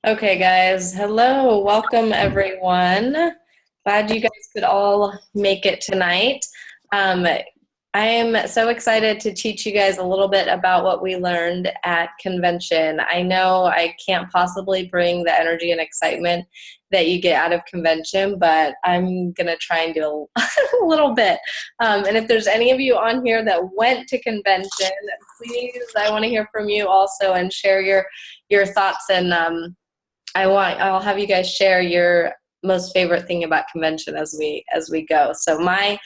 Okay, guys. Hello. Welcome, everyone. Glad you guys could all make it tonight. Um, I am so excited to teach you guys a little bit about what we learned at convention. I know I can't possibly bring the energy and excitement that you get out of convention, but I'm going to try and do a little bit. And if there's any of you on here that went to convention, please, I want to hear from you also and share your thoughts and I'll have you guys share your most favorite thing about convention as we go. So my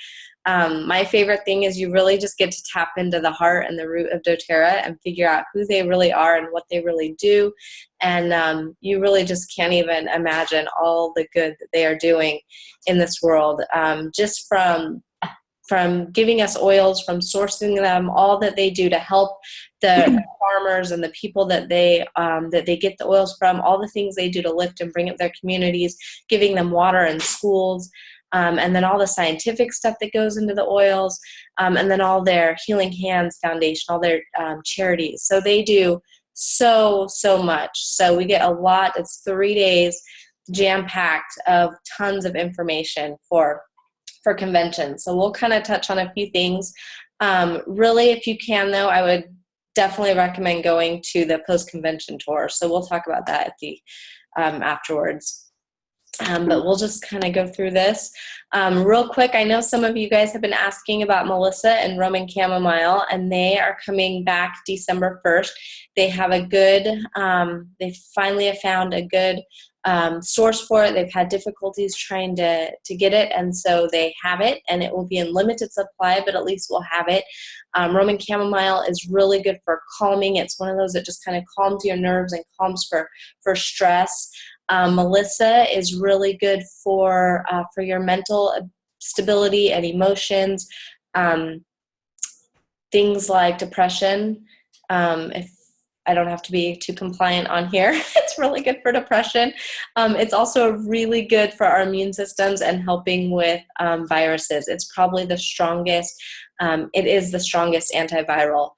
favorite thing is you really just get to tap into the heart and the root of doTERRA and figure out who they really are and what they really do. And you really just can't even imagine all the good that they are doing in this world. Just from giving us oils, from sourcing them, all that they do to help the farmers and the people that they get the oils from, all the things they do to lift and bring up their communities, giving them water in schools, and then all the scientific stuff that goes into the oils, and then all their Healing Hands Foundation, all their charities. So they do so much. So we get a lot. It's 3 days jam-packed of tons of information for convention. So we'll kind of touch on a few things. Really, if you can, though, I would definitely recommend going to the post-convention tour. So we'll talk about that at the afterwards. But we'll just kind of go through this. Real quick, I know some of you guys have been asking about Melissa and Roman Chamomile, and they are coming back December 1st. They have a good, they finally have found a good source for it. They've had difficulties trying to get it, and so they have it, and it will be in limited supply, but at least we'll have it. Roman Chamomile is really good for calming. It's one of those that just kind of calms your nerves and calms for stress. Melissa is really good for your mental stability and emotions. Things like depression. If I don't have to be too compliant on here, it's really good for depression. It's also really good for our immune systems and helping with viruses. It's probably the strongest. It is the strongest antiviral.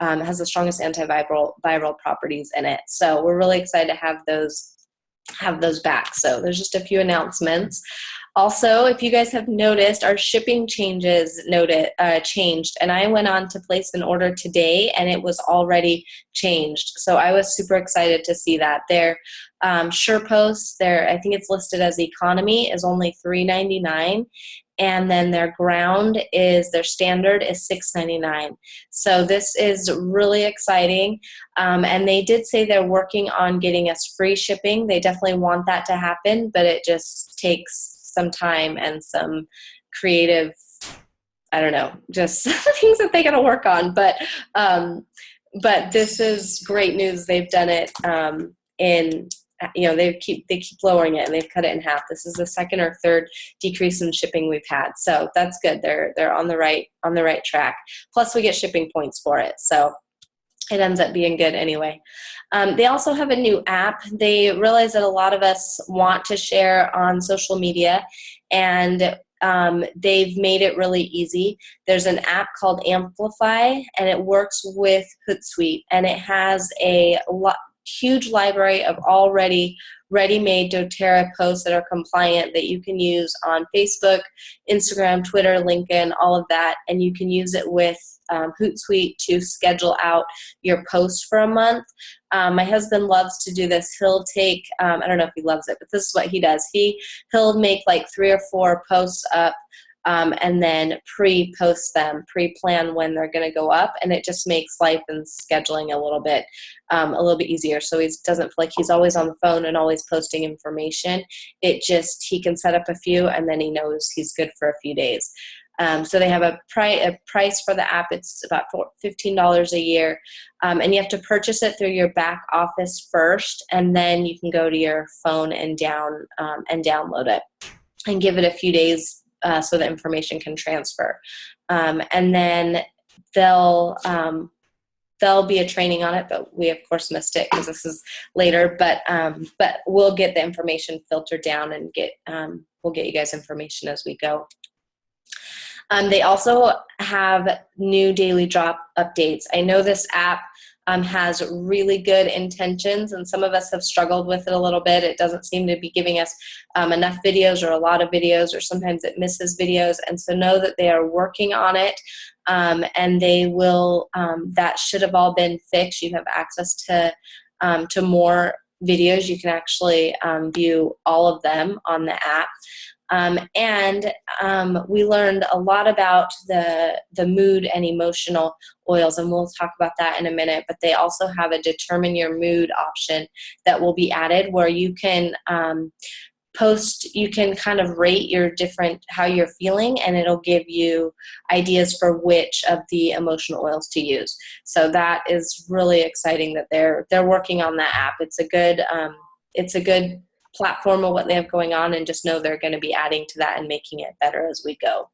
Has the strongest viral properties in it. So we're really excited to have those back. So there's just a few announcements. Also, if you guys have noticed, our shipping changed, and I went on to place an order today, and it was already changed. So I was super excited to see that. Their SurePost, I think it's listed as economy, is only $3.99. And then their standard is $6.99. So this is really exciting. And they did say they're working on getting us free shipping. They definitely want that to happen, but it just takes some time and some creative, I don't know, just things that they got to work on. But this is great news. They've done it they keep lowering it, and they've cut it in half. This is the second or third decrease in shipping we've had, so that's good. They're on the right track. Plus, we get shipping points for it, so it ends up being good anyway. They also have a new app. They realize that a lot of us want to share on social media, and they've made it really easy. There's an app called Amplify, and it works with Hootsuite, and it has a huge library of already ready-made doTERRA posts that are compliant that you can use on Facebook, Instagram, Twitter, LinkedIn, all of that, and you can use it with Hootsuite to schedule out your post for a month. My husband loves to do this. He'll take, I don't know if he loves it, but this is what he does. He'll make like 3 or 4 posts up, and then pre-post them, pre-plan when they're going to go up, and it just makes life and scheduling a little bit easier. So he doesn't feel like he's always on the phone and always posting information. He can set up a few, and then he knows he's good for a few days. So they have a price for the app. It's about $15 a year, and you have to purchase it through your back office first, and then you can go to your phone and download it and give it a few days so the information can transfer. And then there'll be a training on it, but we of course missed it because this is later. But we'll get the information filtered down and we'll get you guys information as we go. They also have new daily drop updates. I know this app has really good intentions, and some of us have struggled with it a little bit. It doesn't seem to be giving us enough videos or a lot of videos, or sometimes it misses videos. And so know that they are working on it, and they will, that should have all been fixed. You have access to more videos. You can actually view all of them on the app. We learned a lot about the mood and emotional oils, and we'll talk about that in a minute. But they also have a determine your mood option that will be added, where you can you can kind of rate your different, how you're feeling, and it'll give you ideas for which of the emotional oils to use. So that is really exciting that they're working on that app. It's a good platform of what they have going on, and just know they're going to be adding to that and making it better as we go.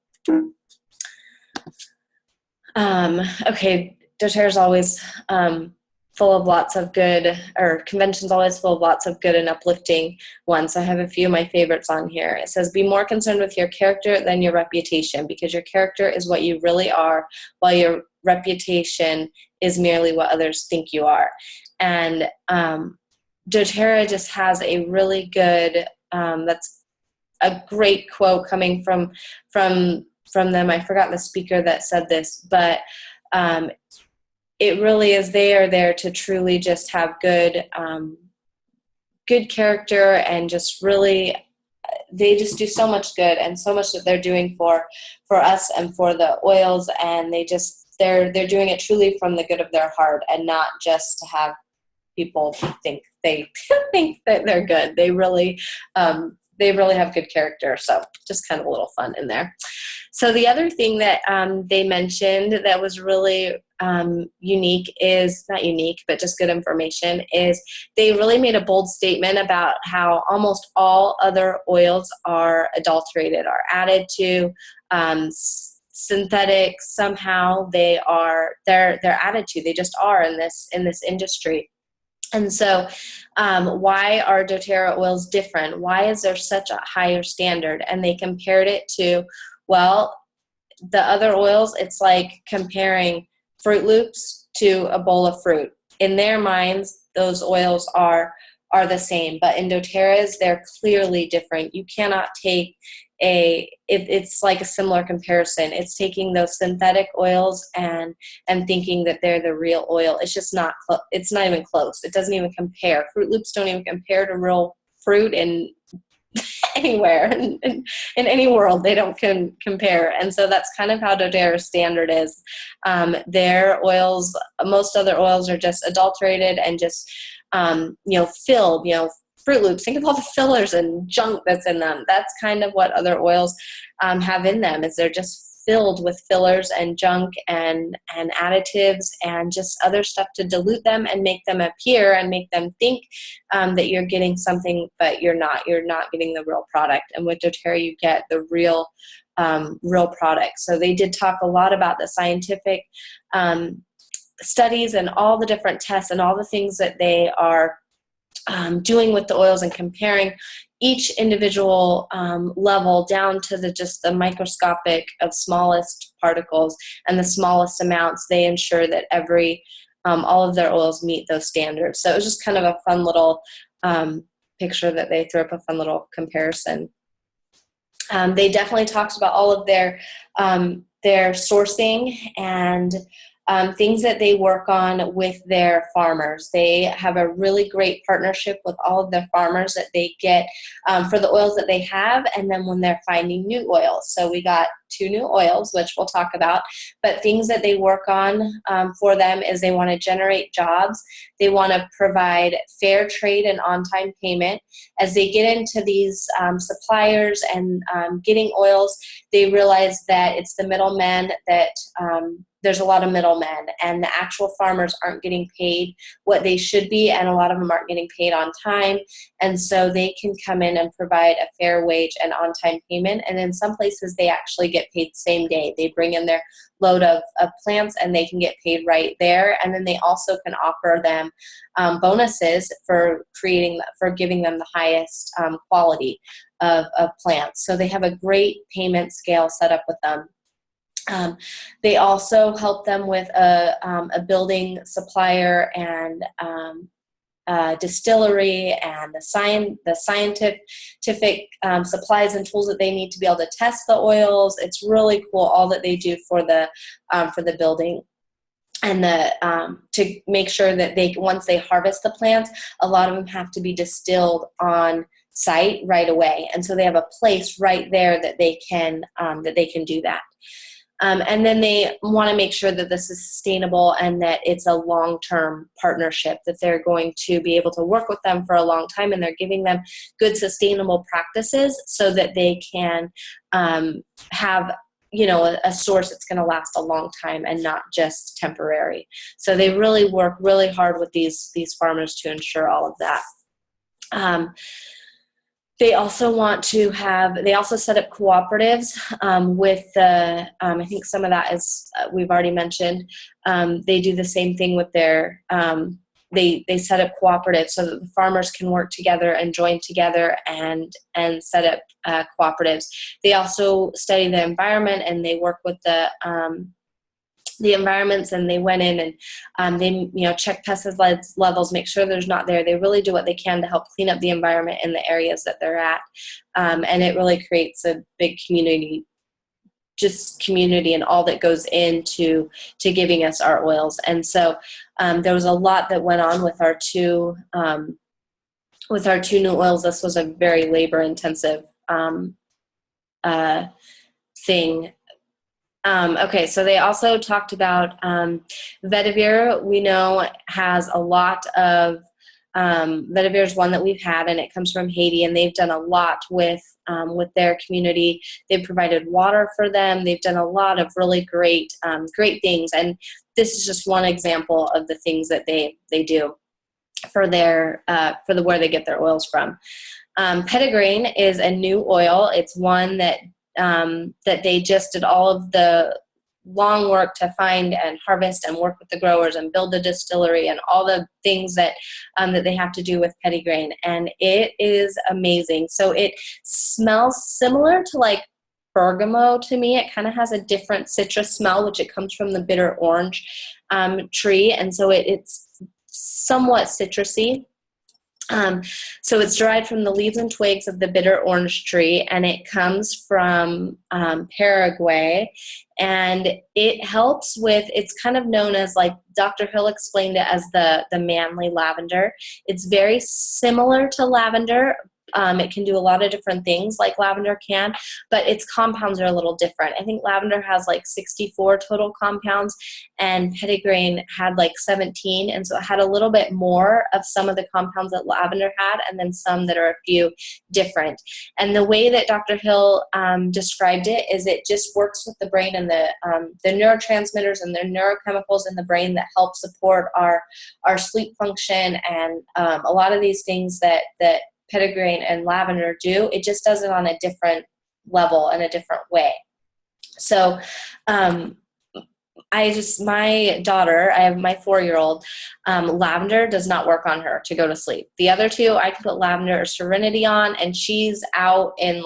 Okay, doTERRA's always full of lots of good, or convention's always full of lots of good and uplifting ones. So I have a few of my favorites on here. It says, be more concerned with your character than your reputation, because your character is what you really are, while your reputation is merely what others think you are. And doTERRA just has a really good, that's a great quote coming from them. I forgot the speaker that said this, but it really is, they are there to truly just have good character, and just really, they just do so much good, and so much that they're doing for us and for the oils, and they're doing it truly from the good of their heart, and not just to have people think they think that they're good. They really have good character. So just kind of a little fun in there. So the other thing that they mentioned that was really unique, is not unique, but just good information, is they really made a bold statement about how almost all other oils are adulterated, are added to, synthetic. Somehow they're added to. They just are in this industry. And so why are doTERRA oils different? Why is there such a higher standard? And they compared it to, well, the other oils, it's like comparing Fruit Loops to a bowl of fruit. In their minds, those oils are the same, but in doTERRA's, they're clearly different. You cannot take it's like a similar comparison. It's taking those synthetic oils and thinking that they're the real oil. It's just not it's not even close. It doesn't even compare. Fruit Loops don't even compare to real fruit in anywhere in any world. They don't compare. And so that's kind of how doTERRA's standard is. Their oils, most other oils, are just adulterated and just filled, Fruit Loops, think of all the fillers and junk that's in them. That's kind of what other oils have in them, is they're just filled with fillers and junk and additives and just other stuff to dilute them and make them appear and make them think that you're getting something, but you're not. You're not getting the real product. And with doTERRA, you get the real product. So they did talk a lot about the scientific studies and all the different tests and all the things that they are doing with the oils, and comparing each individual level down to just the microscopic of smallest particles and the smallest amounts. They ensure that all of their oils meet those standards. So it was just kind of a fun little picture that they threw up, a fun little comparison. They definitely talked about all of their sourcing and things that they work on with their farmers. They have a really great partnership with all of their farmers that they get for the oils that they have, and then when they're finding new oils. So we got 2 new oils, which we'll talk about, but things that they work on for them is they want to generate jobs. They want to provide fair trade and on-time payment. As they get into these suppliers and getting oils, they realize that it's the middlemen that there's a lot of middlemen, and the actual farmers aren't getting paid what they should be, and a lot of them aren't getting paid on time. And so they can come in and provide a fair wage and on-time payment. And in some places, they actually get paid same day. They bring in their load of plants and they can get paid right there. And then they also can offer them bonuses for giving them the highest quality of plants. So they have a great payment scale set up with them. Um, they also help them with a building supplier and distillery and the scientific supplies and tools that they need to be able to test the oils. It's really cool all that they do for the building. And to make sure that once they harvest the plants, a lot of them have to be distilled on site right away, and so they have a place right there that they can do that. And then they want to make sure that this is sustainable and that it's a long-term partnership, that they're going to be able to work with them for a long time, and they're giving them good sustainable practices so that they can have a source that's going to last a long time and not just temporary. So they really work really hard with these farmers to ensure all of that. They also set up cooperatives with the, I think some of that is, we've already mentioned. They do the same thing with their, they set up cooperatives so that the farmers can work together and join together and set up cooperatives. They also study the environment, and they work with the environments, and they went in and they check pesticide levels, make sure there's not there. They really do what they can to help clean up the environment in the areas that they're at, and it really creates a big community and all that goes into giving us our oils. And so there was a lot that went on with our two new oils. This was a very labor intensive thing. Okay, so they also talked about vetiver. We know has a lot of vetiver is one that we've had, and it comes from Haiti, and they've done a lot with their community. They've provided water for them. They've done a lot of really great things, and this is just one example of the things that they do for where they get their oils from. Petitgrain is a new oil. It's one that they just did all of the long work to find and harvest and work with the growers and build the distillery and all the things that they have to do with petitgrain. And it is amazing. So it smells similar to like bergamot to me. It kind of has a different citrus smell, which it comes from the bitter orange tree. And so it's somewhat citrusy. So it's derived from the leaves and twigs of the bitter orange tree, and it comes from Paraguay, and it helps with, it's kind of known as, like Dr. Hill explained it as the manly lavender. It's very similar to lavender. It can do a lot of different things like lavender can, but its compounds are a little different. I think lavender has like 64 total compounds, and petitgrain had like 17, and so it had a little bit more of some of the compounds that lavender had, and then some that are a few different. And the way that Dr. Hill described it is it just works with the brain and the neurotransmitters and the neurochemicals in the brain that help support our sleep function, and a lot of these things that petitgrain and lavender do, it just does it on a different level and a different way. So my daughter, I have my 4-year-old, lavender does not work on her to go to sleep. The other two, I can put lavender or serenity on, and she's out in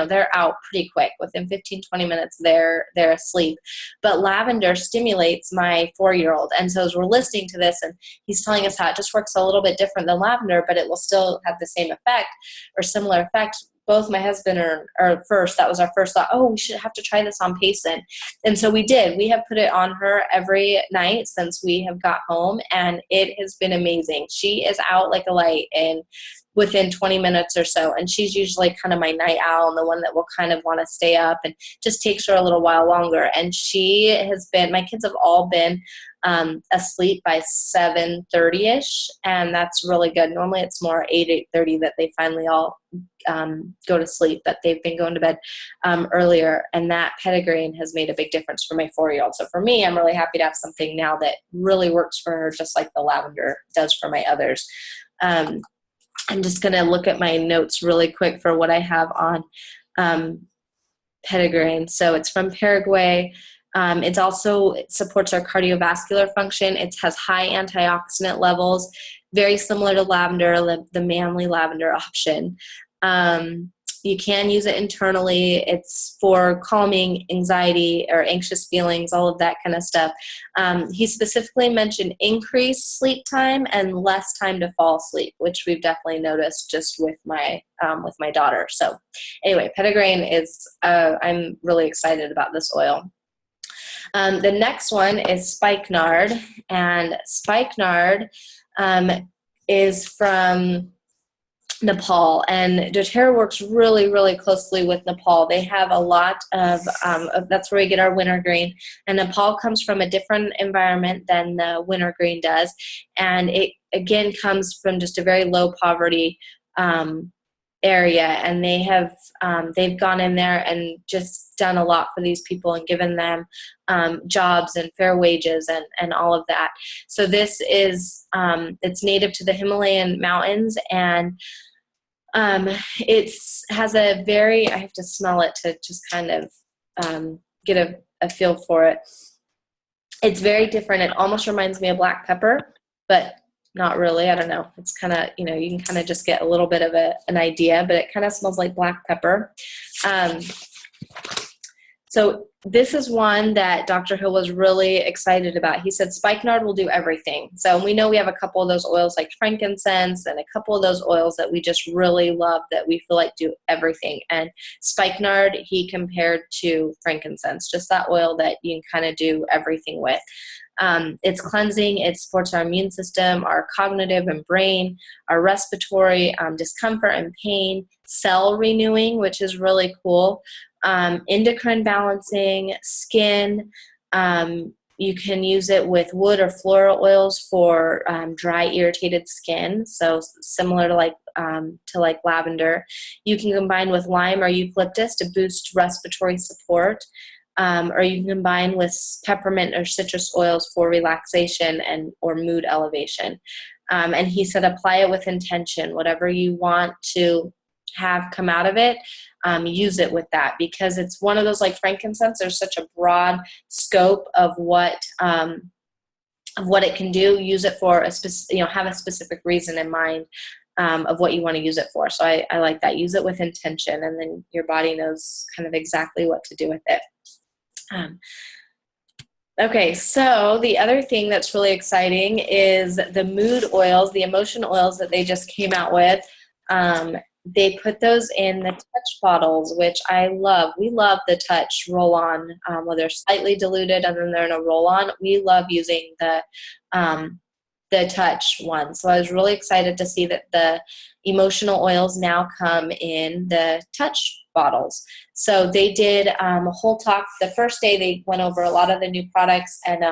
they're out pretty quick. Within 15, 20 minutes, they're asleep. But lavender stimulates my 4-year-old. And so as we're listening to this, and he's telling us how it just works a little bit different than lavender, but it will still have the same effect or similar effect. Both my husband that was our first thought, we should have to try this on Payson. And so we did. We have put it on her every night since we have got home, and it has been amazing. She is out like a light within 20 minutes or so, and she's usually kind of my night owl and the one that will kind of want to stay up, and just takes her a little while longer. And my kids have all been asleep by 7:30ish, and that's really good. Normally it's more 8:30 that they finally all go to sleep, but they've been going to bed earlier, and that petitgrain has made a big difference for my 4-year-old. So for me, I'm really happy to have something now that really works for her, just like the lavender does for my others. I'm just going to look at my notes really quick for what I have on petitgrain. So it's from Paraguay. It supports our cardiovascular function. It has high antioxidant levels, very similar to lavender, the manly lavender option. You can use it internally. It's for calming anxiety or anxious feelings, all of that kind of stuff. He specifically mentioned increased sleep time and less time to fall asleep, which we've definitely noticed just with my daughter. So anyway, Petitgrain is, I'm really excited about this oil. The next one is spikenard, and spikenard is from Nepal, and doTERRA works really, really closely with Nepal. They have a lot of that's where we get our wintergreen, and Nepal comes from a different environment than the wintergreen does, and it again comes from just a very low poverty area, and they've gone in there and just done a lot for these people and given them jobs and fair wages and all of that. So this is it's native to the Himalayan mountains, and it has a very, I have to smell it to just kind of get a feel for it. It's very different. It almost reminds me of black pepper, but not really. I don't know. It's kind of, you can kind of just get a little bit of an idea, but it kind of smells like black pepper. So this is one that Dr. Hill was really excited about. He said spikenard will do everything. So we know we have a couple of those oils like frankincense and a couple of those oils that we just really love that we feel like do everything. And spikenard he compared to frankincense, just that oil that you can kind of do everything with. It's cleansing, it supports our immune system, our cognitive and brain, our respiratory, discomfort and pain, cell renewing, which is really cool, endocrine balancing, skin. You can use it with wood or floral oils for dry, irritated skin, so similar to like lavender. You can combine with lime or eucalyptus to boost respiratory support. Or you can combine with peppermint or citrus oils for relaxation or mood elevation. And he said apply it with intention. Whatever you want to have come out of it, use it with that, because it's one of those, like frankincense, there's such a broad scope of what it can do. Use it for have a specific reason in mind of what you want to use it for. So I like that. Use it with intention, and then your body knows kind of exactly what to do with it. Okay, so the other thing that's really exciting is the mood oils, the emotion oils that they just came out with. They put those in the touch bottles, which I love. We love the touch roll-on, where they're slightly diluted and then they're in a roll-on. We love using the touch one. So I was really excited to see that the emotional oils now come in the touch bottles. So they did a whole talk. The first day they went over a lot of the new products, and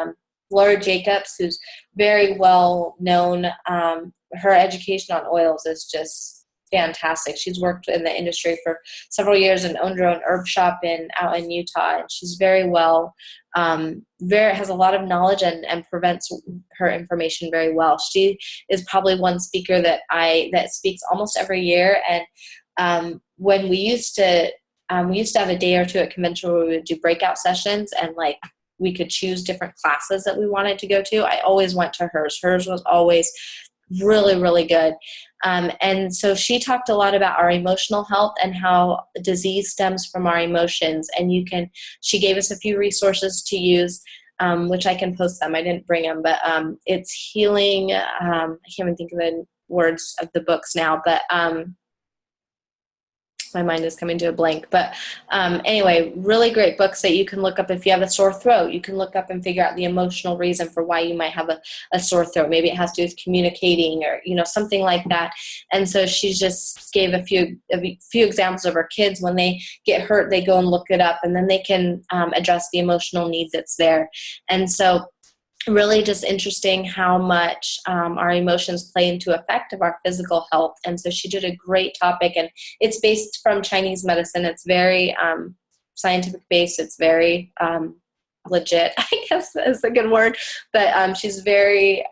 Laura Jacobs, who's very well known, her education on oils is just fantastic. She's worked in the industry for several years and owned her own herb shop out in Utah. And she's very well, has a lot of knowledge and presents her information very well. She is probably one speaker that speaks almost every year. And when we used to have a day or two at convention where we would do breakout sessions, and we could choose different classes that we wanted to go to, I always went to hers. Hers was always really, really good. And so she talked a lot about our emotional health and how disease stems from our emotions. And she gave us a few resources to use, which I can post them. I didn't bring them, but it's healing. I can't even think of the words of the books now, but my mind is coming to a blank. But anyway, really great books that you can look up if you have a sore throat. You can look up and figure out the emotional reason for why you might have a sore throat. Maybe it has to do with communicating or something like that. And so she just gave a few examples of her kids. When they get hurt, they go and look it up, and then they can address the emotional need that's there. And so really just interesting how much our emotions play into effect of our physical health. And so she did a great topic, and it's based from Chinese medicine. It's very scientific based. It's very legit, I guess is a good word, but she's very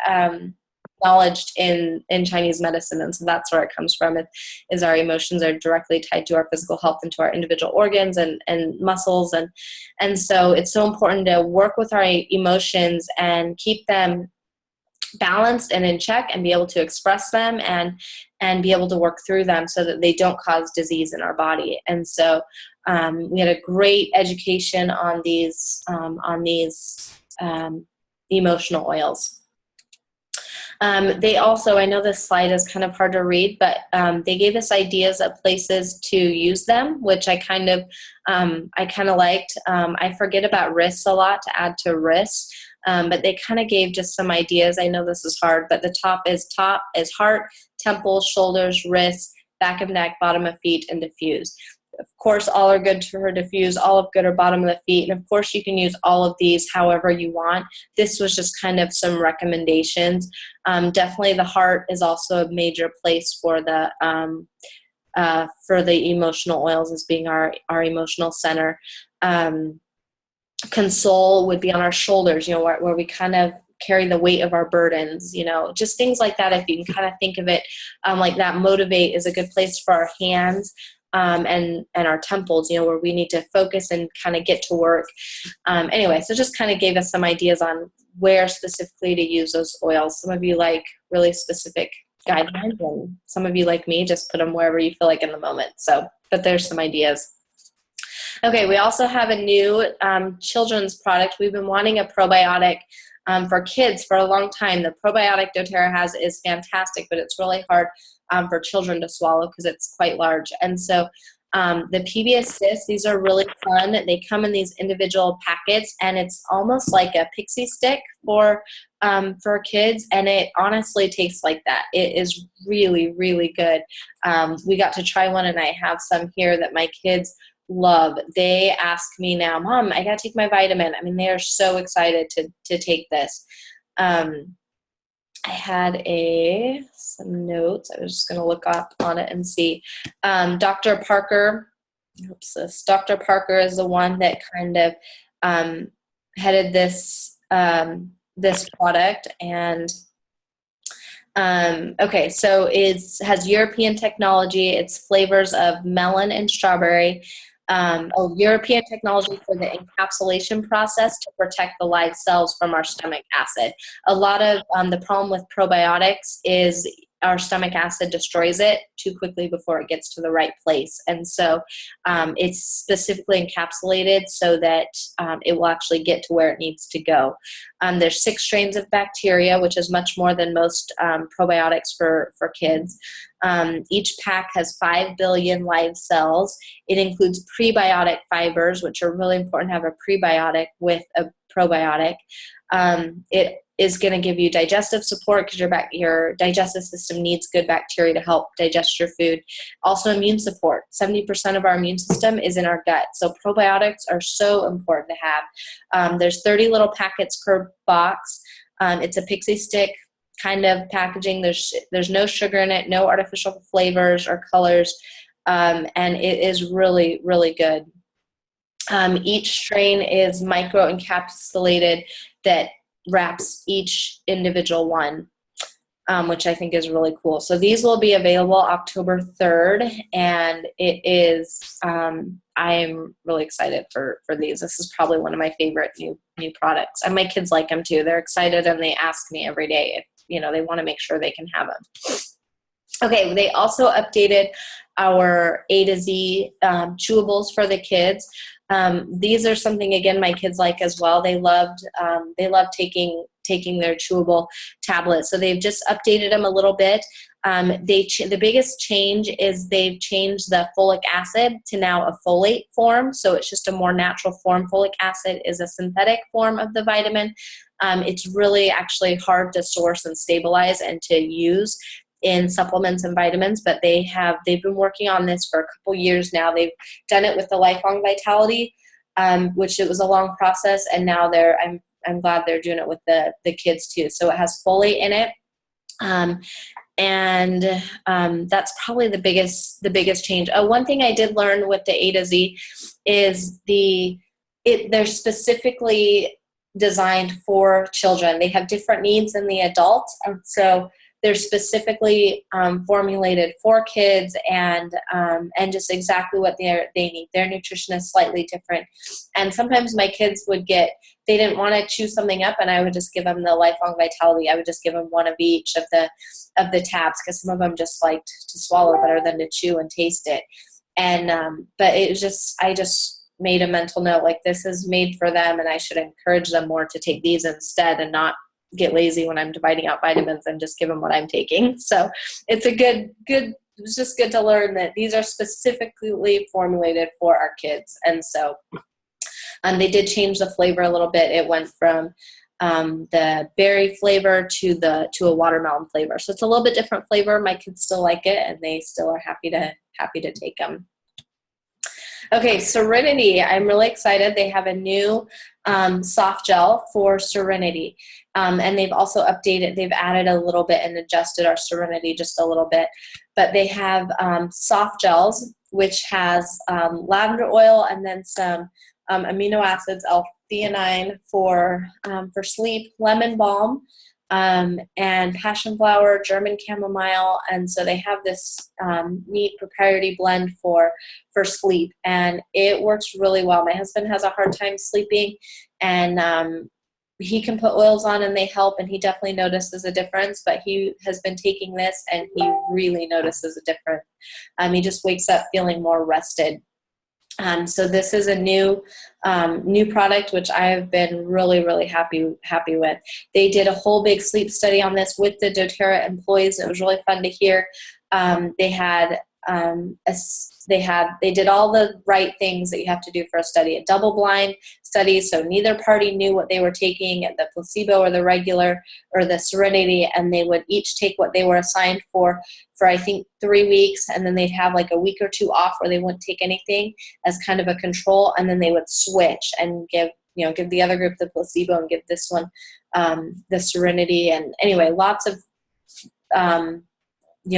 knowledge in Chinese medicine, and so that's where it comes from. Is our emotions are directly tied to our physical health and to our individual organs and muscles, and so it's so important to work with our emotions and keep them balanced and in check and be able to express them and be able to work through them so that they don't cause disease in our body. And so we had a great education on these emotional oils. They also, I know this slide is kind of hard to read, but they gave us ideas of places to use them, which I kind of liked. I forget about wrists a lot to add to wrists, but they kind of gave just some ideas. I know this is hard, but the top is heart, temples, shoulders, wrists, back of neck, bottom of feet, and diffuse. Of course, all are good for diffuse, all of good are bottom of the feet. And of course, you can use all of these however you want. This was just kind of some recommendations. Definitely the heart is also a major place for the emotional oils as being our emotional center. Console would be on our shoulders, where we kind of carry the weight of our burdens, just things like that. If you can kind of think of it like that. Motivate is a good place for our hands. And our temples, where we need to focus and kind of get to work. Anyway, so just kind of gave us some ideas on where specifically to use those oils. Some of you like really specific guidelines, and some of you like me just put them wherever you feel like in the moment. So, but there's some ideas. Okay, we also have a new children's product. We've been wanting a probiotic for kids for a long time. The probiotic doTERRA has is fantastic, but it's really hard for children to swallow because it's quite large. And so the PB Assist, these are really fun. They come in these individual packets, and it's almost like a pixie stick for kids, and it honestly tastes like that. It is really, really good. We got to try one, and I have some here that my kids love. They ask me now, Mom, I got to take my vitamin. I mean, they are so excited to take this. I had some notes. I was just going to look up on it and see. Dr. Parker, Dr. Parker is the one that kind of headed this product. And okay, so it has European technology. It's flavors of melon and strawberry. European technology for the encapsulation process to protect the live cells from our stomach acid. A lot of the problem with probiotics is our stomach acid destroys it too quickly before it gets to the right place. And so it's specifically encapsulated so that it will actually get to where it needs to go. There's 6 strains of bacteria, which is much more than most probiotics for kids. Each pack has 5 billion live cells. It includes prebiotic fibers, which are really important to have a prebiotic with a probiotic. It is going to give you digestive support because your digestive system needs good bacteria to help digest your food. Also immune support. 70% of our immune system is in our gut. So probiotics are so important to have. There's 30 little packets per box. It's a pixie stick kind of packaging. There's no sugar in it, no artificial flavors or colors, and it is really, really good. Each strain is micro encapsulated that wraps each individual one, which I think is really cool. So these will be available October 3rd, and it is, I'm really excited for these. This is probably one of my favorite new products, and my kids like them too. They're excited, and they ask me every day if, they want to make sure they can have them. Okay, they also updated our A to Z chewables for the kids. These are something, again, my kids like as well. They love taking their chewable tablets. So they've just updated them a little bit. The biggest change is they've changed the folic acid to now a folate form. So it's just a more natural form. Folic acid is a synthetic form of the vitamin. It's really actually hard to source and stabilize and to use in supplements and vitamins, but they've been working on this for a couple years now. They've done it with the Lifelong Vitality, which it was a long process, and now I'm glad they're doing it with the kids too. So it has folate in it, and that's probably the biggest change. One thing I did learn with the A to Z is they're specifically designed for children. They have different needs than the adults, and so they're specifically formulated for kids, and just exactly what they need. Their nutrition is slightly different. And sometimes my kids they didn't want to chew something up, and I would just give them the Lifelong Vitality. I would just give them one of each of the tabs, because some of them just liked to swallow better than to chew and taste it. And but it was I just made a mental note, like, this is made for them, and I should encourage them more to take these instead, and not get lazy when I'm dividing out vitamins and just give them what I'm taking. So it's it's just good to learn that these are specifically formulated for our kids. And so they did change the flavor a little bit. It went from the berry flavor to a watermelon flavor. So it's a little bit different flavor. My kids still like it, and they still are happy to take them. Okay, Serenity. I'm really excited. They have a new soft gel for Serenity. And they've also they've added a little bit and adjusted our Serenity just a little bit. But they have soft gels, which has lavender oil and then some amino acids, L-theanine for sleep, lemon balm, and passion flower, German chamomile. And so they have this neat proprietary blend for sleep, and it works really well. My husband has a hard time sleeping, and he can put oils on and they help, and he definitely notices a difference. But he has been taking this, and he really notices a difference. He just wakes up feeling more rested. So this is a new product, which I have been really, really happy with. They did a whole big sleep study on this with the doTERRA employees, and it was really fun to hear. They did all the right things that you have to do for a study, a double-blind study, so neither party knew what they were taking, the placebo or the regular or the Serenity, and they would each take what they were assigned for I think 3 weeks, and then they'd have like a week or two off where they wouldn't take anything as kind of a control, and then they would switch and give the other group the placebo and give this one the Serenity. And anyway, lots of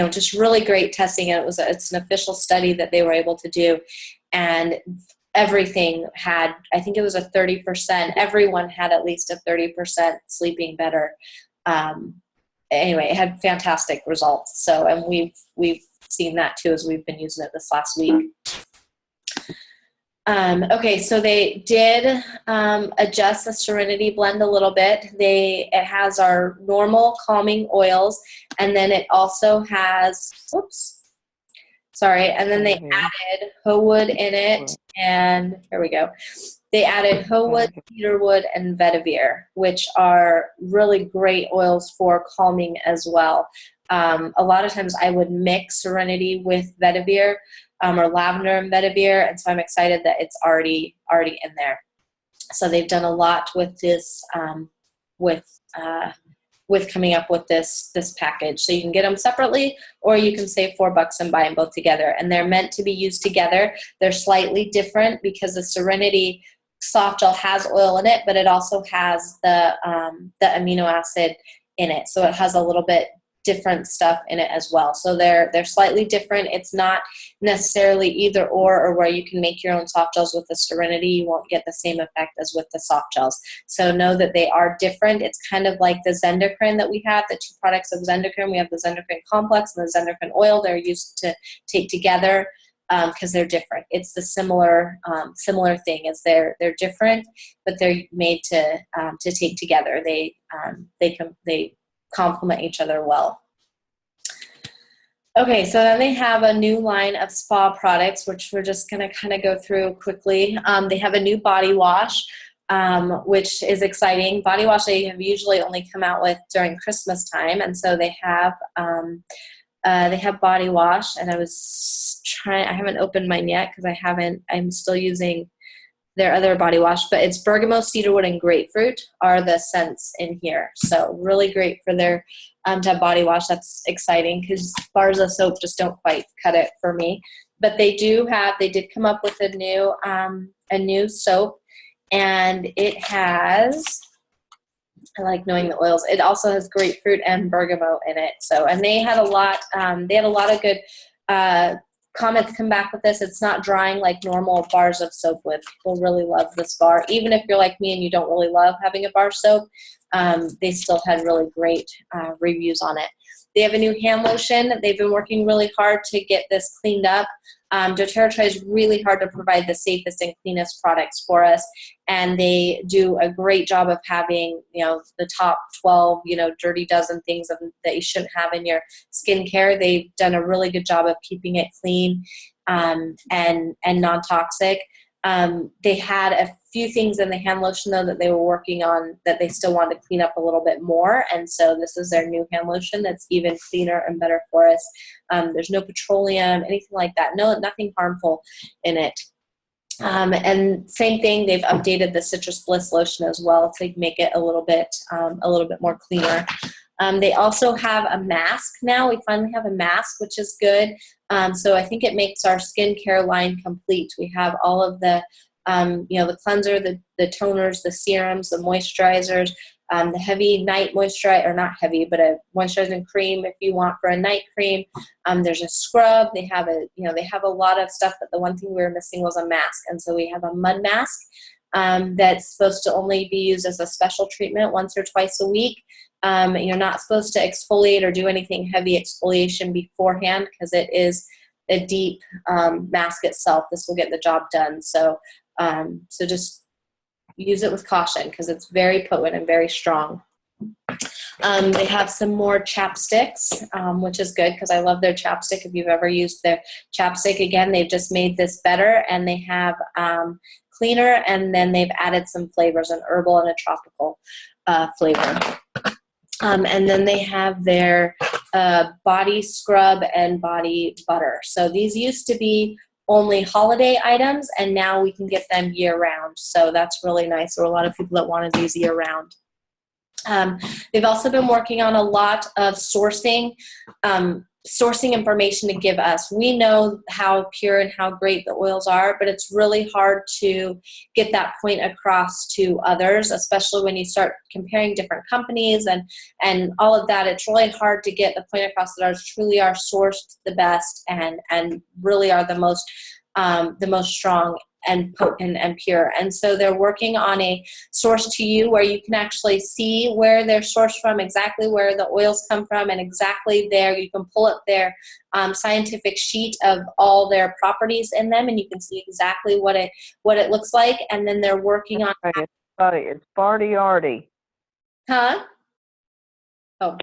just really great testing, and it's an official study that they were able to do, and everything had, I think it was a 30%, everyone had at least a 30% sleeping better. Anyway, it had fantastic results. So, and we've seen that too as we've been using it this last week. Okay, so they did adjust the Serenity blend a little bit. It has our normal calming oils, and then it also has, and then they added hoe wood in it, and here we go. They added hoe wood, cedarwood, and vetiver, which are really great oils for calming as well. A lot of times I would mix Serenity with vetiver, or lavender and vetiver, and so I'm excited that it's already in there. So they've done a lot with this, with coming up with this package. So you can get them separately, or you can save $4 and buy them both together. And they're meant to be used together. They're slightly different because the Serenity soft gel has oil in it, but it also has the amino acid in it. So it has a little bit different stuff in it as well. So they're slightly different. It's not necessarily either or where you can make your own soft gels with the Serenity. You won't get the same effect as with the soft gels. So know that they are different. It's kind of like the Zendocrine that we have, the two products of Zendocrine. We have the Zendocrine complex and the Zendocrine oil. They're used to take together because they're different. It's the similar thing as they're different, but they're made to take together. They complement each other well. Okay, so then they have a new line of spa products, which we're just going to kind of go through quickly. They have a new body wash, which is exciting. Body wash they have usually only come out with during Christmas time, and so they have body wash. And I haven't opened mine yet because I'm still using their other body wash, but it's bergamot, cedarwood, and grapefruit are the scents in here. So really great for their to have body wash. That's exciting because bars of soap just don't quite cut it for me. But they did come up with a new soap, and it has, I like knowing the oils. It also has grapefruit and bergamot in it. So, and they had a lot of good comments come back with this. It's not drying like normal bars of soap would. People really love this bar. Even if you're like me and you don't really love having a bar soap, they still had really great reviews on it. They have a new hand lotion. They've been working really hard to get this cleaned up. doTERRA tries really hard to provide the safest and cleanest products for us, and they do a great job of having, the top 12, dirty dozen things that you shouldn't have in your skincare. They've done a really good job of keeping it clean and non-toxic. They had a few things in the hand lotion, though, that they were working on that they still wanted to clean up a little bit more. And so this is their new hand lotion that's even cleaner and better for us. There's no petroleum, anything like that. Nothing harmful in it. And same thing, they've updated the Citrus Bliss lotion as well to make it a little bit more cleaner. They also have a mask now. We finally have a mask, which is good. So I think it makes our skincare line complete. We have all of the, the cleanser, the toners, the serums, the moisturizers, the heavy night moisturizer, or not heavy, but a moisturizing cream if you want for a night cream. There's a scrub. They have a lot of stuff, but the one thing we were missing was a mask. And so we have a mud mask that's supposed to only be used as a special treatment once or twice a week. You're not supposed to exfoliate or do anything heavy exfoliation beforehand because it is a deep mask itself. This will get the job done. So just use it with caution because it's very potent and very strong. They have some more chapsticks, which is good because I love their chapstick. If you've ever used their chapstick, again, they've just made this better, and they have cleaner, and then they've added some flavors, an herbal and a tropical flavor. And then they have their body scrub and body butter. So these used to be only holiday items, and now we can get them year-round. So that's really nice. There are a lot of people that wanted these year-round. They've also been working on a lot of sourcing information to give us. We know how pure and how great the oils are, but it's really hard to get that point across to others, especially when you start comparing different companies and all of that. It's really hard to get the point across that ours truly are sourced the best and really are the most strong and potent and pure. And so they're working on a source to you where you can actually see where they're sourced from, exactly where the oils come from, and exactly there you can pull up their scientific sheet of all their properties in them, and you can see exactly what it looks like. And then they're working on it's party-arty. Huh? Oh.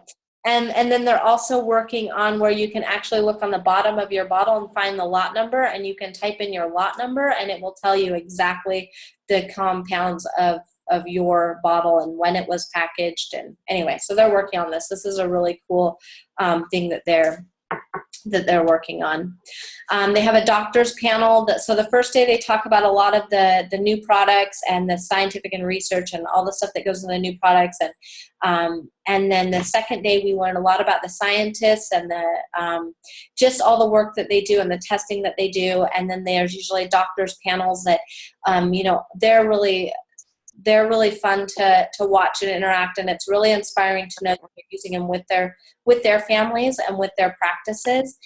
And then they're also working on where you can actually look on the bottom of your bottle and find the lot number, and you can type in your lot number, and it will tell you exactly the compounds of your bottle and when it was packaged. And anyway, so they're working on this. This is a really cool thing that they're working on. They have a doctor's panel. So the first day they talk about a lot of the new products and the scientific and research and all the stuff that goes in the new products. And then the second day we learn a lot about the scientists and just all the work that they do and the testing that they do. And then there's usually doctors' panels that, they're really fun to watch and interact, and it's really inspiring to know that they're using them with their families and with their practices.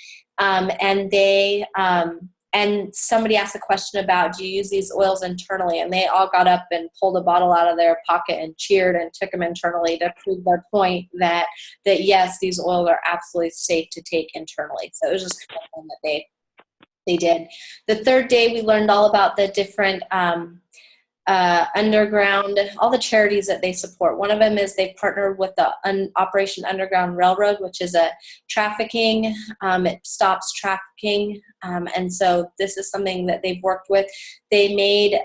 And somebody asked a question about, do you use these oils internally? And they all got up and pulled a bottle out of their pocket and cheered and took them internally to prove their point that yes, these oils are absolutely safe to take internally. So it was just kind of fun that they did. The third day we learned all about the different underground, all the charities that they support. One of them is they've partnered with the Operation Underground Railroad, which is a trafficking, it stops trafficking. And so this is something that they've worked with. They made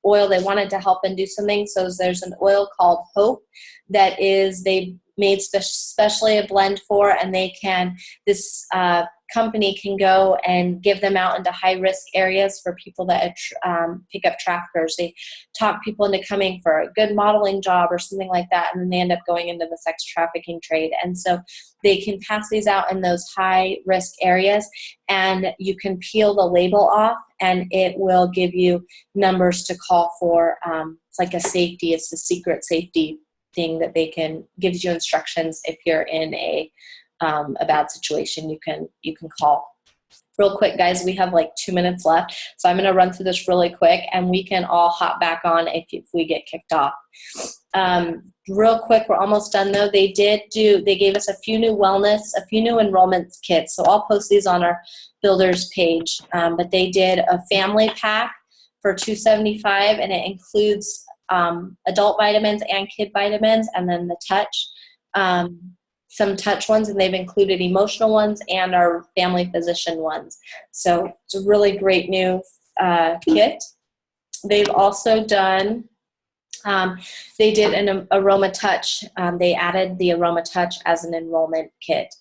oil, they wanted to help and do something. So there's an oil called Hope that they made specially a blend for, and this company can go and give them out into high-risk areas for people that pick up traffickers. They talk people into coming for a good modeling job or something like that, and then they end up going into the sex trafficking trade. And so they can pass these out in those high-risk areas, and you can peel the label off, and it will give you numbers to call for. It's like it's a secret safety thing that gives you instructions if you're in a bad situation. You can call. Real quick, guys, we have like 2 minutes left, so I'm going to run through this really quick, and we can all hop back on if we get kicked off. Real quick, we're almost done though. They gave us a few new enrollment kits, so I'll post these on our builders page. But they did a family pack for $275, and it includes adult vitamins and kid vitamins, and then the touch. Some touch ones, and they've included emotional ones and our family physician ones. So it's a really great new kit. They've also done, they did an Aroma Touch. They added the Aroma Touch as an enrollment kit.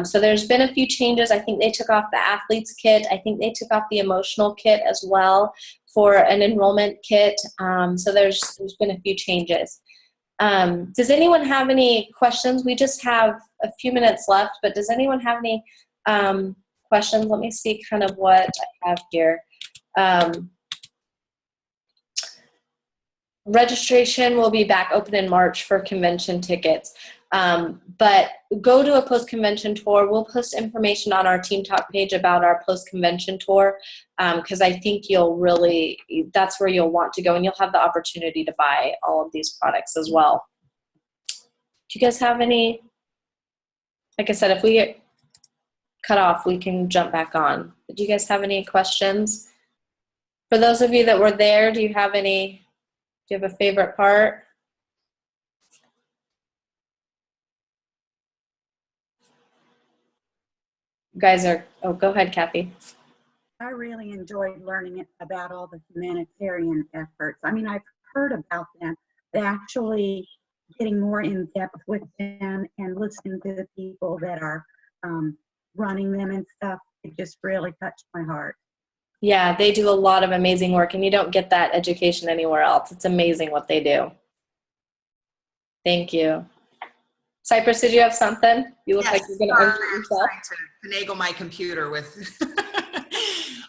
So there's been a few changes. I think they took off the athletes kit. I think they took off the emotional kit as well for an enrollment kit. So there's been a few changes. Does anyone have any questions? We just have a few minutes left, but does anyone have any questions? Let me see kind of what I have here. Registration will be back open in March for convention tickets. But go to a post-convention tour. We'll post information on our Team Talk page about our post-convention tour, because I think that's where you'll want to go, and you'll have the opportunity to buy all of these products as well. Do you guys have any? Like I said, if we get cut off, we can jump back on. But do you guys have any questions? For those of you that were there, do you have a favorite part? You guys go ahead, Kathy. I really enjoyed learning about all the humanitarian efforts. I mean, I've heard about them, but actually getting more in depth with them and listening to the people that are running them and stuff, it just really touched my heart. Yeah, they do a lot of amazing work, and you don't get that education anywhere else. It's amazing what they do. Thank you. Cypress, did you have something? You look like you're going to unmute yourself. I'm trying to finagle my computer with.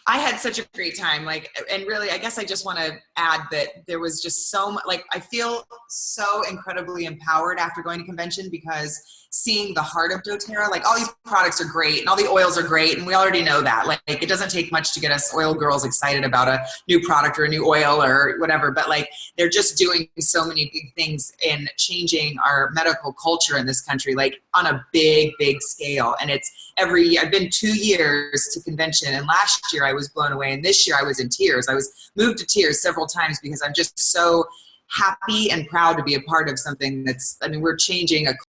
I had such a great time. And really, I guess I just want to add that there was just so much. I feel so incredibly empowered after going to convention, because seeing the heart of doTERRA, all these products are great and all the oils are great, and we already know that. It doesn't take much to get us oil girls excited about a new product or a new oil or whatever, but they're just doing so many big things in changing our medical culture in this country, on a big, big scale. And it's every year. I've been 2 years to convention, and last year I was blown away, and this year I was in tears. I was moved to tears several times, because I'm just so happy and proud to be a part of something we're changing a